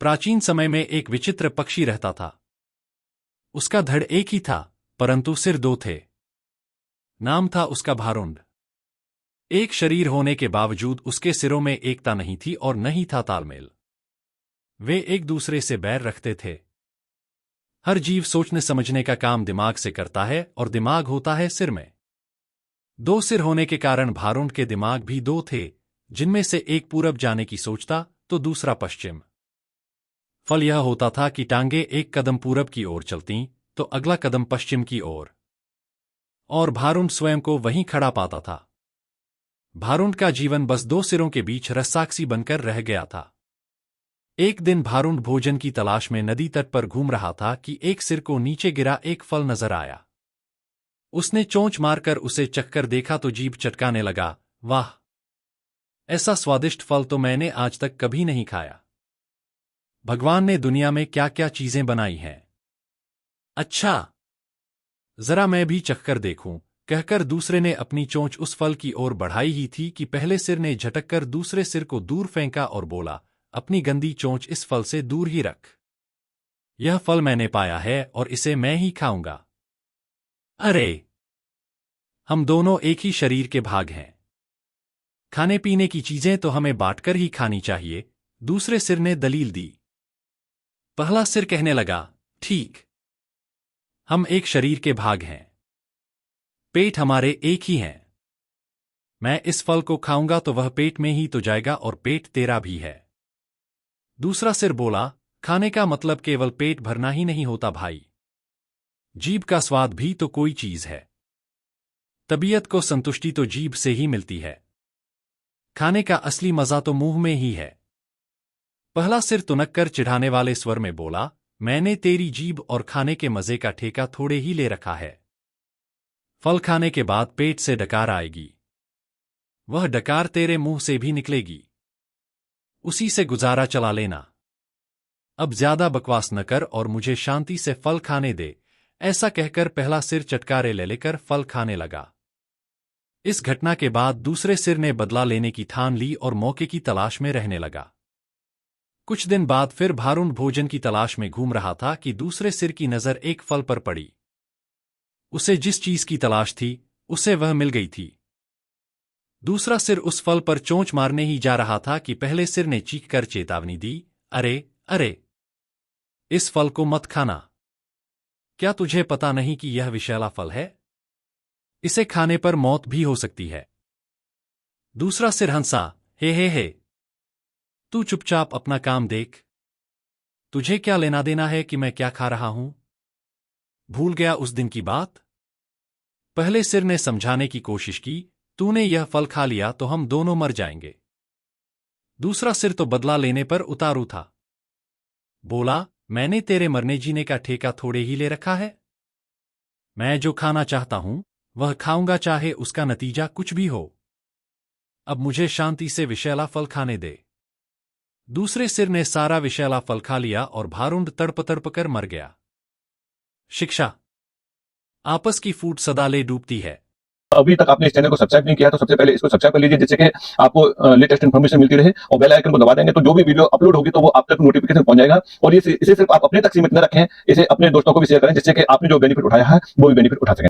प्राचीन समय में एक विचित्र पक्षी रहता था। उसका धड़ एक ही था, परंतु सिर दो थे। नाम था उसका भारुंड। एक शरीर होने के बावजूद उसके सिरों में एकता नहीं थी और न ही था तालमेल। वे एक दूसरे से बैर रखते थे। हर जीव सोचने समझने का काम दिमाग से करता है और दिमाग होता है सिर में। दो सिर होने के कारण भारुंड के दिमाग भी दो थे, जिनमें से एक पूरब जाने की सोचता तो दूसरा पश्चिम। फल यह होता था कि टांगे एक कदम पूरब की ओर चलतीं तो अगला कदम पश्चिम की ओर, और भारुंड स्वयं को वहीं खड़ा पाता था। भारुंड का जीवन बस दो सिरों के बीच रस्साकसी बनकर रह गया था। एक दिन भारुंड भोजन की तलाश में नदी तट पर घूम रहा था कि एक सिर को नीचे गिरा एक फल नजर आया। उसने चोंच मारकर उसे चखकर देखा तो जीभ चटकाने लगा। वाह, ऐसा स्वादिष्ट फल तो मैंने आज तक कभी नहीं खाया। भगवान ने दुनिया में क्या क्या चीजें बनाई हैं। अच्छा, जरा मैं भी चखकर देखूं, कहकर दूसरे ने अपनी चोंच उस फल की ओर बढ़ाई ही थी कि पहले सिर ने झटककर दूसरे सिर को दूर फेंका और बोला, अपनी गंदी चोंच इस फल से दूर ही रख। यह फल मैंने पाया है और इसे मैं ही खाऊंगा। अरे, हम दोनों एक ही शरीर के भाग हैं। खाने पीने की चीजें तो हमें बांटकर ही खानी चाहिए, दूसरे सिर ने दलील दी। पहला सिर कहने लगा, ठीक, हम एक शरीर के भाग हैं। पेट हमारे एक ही हैं। मैं इस फल को खाऊंगा तो वह पेट में ही तो जाएगा और पेट तेरा भी है। दूसरा सिर बोला, खाने का मतलब केवल पेट भरना ही नहीं होता भाई। जीभ का स्वाद भी तो कोई चीज है। तबीयत को संतुष्टि तो जीभ से ही मिलती है। खाने का असली मजा तो मुंह में ही है। पहला सिर तुनककर चिढ़ाने वाले स्वर में बोला, मैंने तेरी जीभ और खाने के मजे का ठेका थोड़े ही ले रखा है। फल खाने के बाद पेट से डकार आएगी। वह डकार तेरे मुंह से भी निकलेगी। उसी से गुजारा चला लेना। अब ज्यादा बकवास न कर और मुझे शांति से फल खाने दे। ऐसा कहकर पहला सिर चटकारे ले लेकर फल खाने लगा। इस घटना के बाद दूसरे सिर ने बदला लेने की ठान ली और मौके की तलाश में रहने लगा। कुछ दिन बाद फिर भारुंड भोजन की तलाश में घूम रहा था कि दूसरे सिर की नजर एक फल पर पड़ी। उसे जिस चीज की तलाश थी, उसे वह मिल गई थी। दूसरा सिर उस फल पर चोंच मारने ही जा रहा था कि पहले सिर ने चीखकर चेतावनी दी, अरे अरे, इस फल को मत खाना। क्या तुझे पता नहीं कि यह विषैला फल है? इसे खाने पर मौत भी हो सकती है। दूसरा सिर हंसा, हे, तू चुपचाप अपना काम देख। तुझे क्या लेना देना है कि मैं क्या खा रहा हूं? भूल गया उस दिन की बात? पहले सिर ने समझाने की कोशिश की, तूने यह फल खा लिया तो हम दोनों मर जाएंगे। दूसरा सिर तो बदला लेने पर उतारू था। बोला, मैंने तेरे मरने जीने का ठेका थोड़े ही ले रखा है। मैं जो खाना चाहता हूं वह खाऊंगा, चाहे उसका नतीजा कुछ भी हो। अब मुझे शांति से विषैला फल खाने दे। दूसरे सिर ने सारा विषैला फल खा लिया और भारुंड तड़प तड़प कर मर गया। शिक्षा, आपस की फूट सदा ले डूबती है। अभी तक आपने इस चैनल को सब्सक्राइब नहीं किया तो सबसे पहले इसको सब्सक्राइब कर लीजिए, जिससे कि आपको लेटेस्ट इन्फॉर्मेशन मिलती रहे, और बेल आइकन को दबा देंगे तो जो भी वीडियो अपलोड होगी तो वो आप तक नोटिफिकेशन पहुंच जाएगा। और इसे सिर्फ आप अपने तक सीमित न रखें, इसे अपने दोस्तों को भी शेयर करें, जिससे कि आपने जो बेनिफिट उठाया है वो भी बेनिफिट उठा सकें।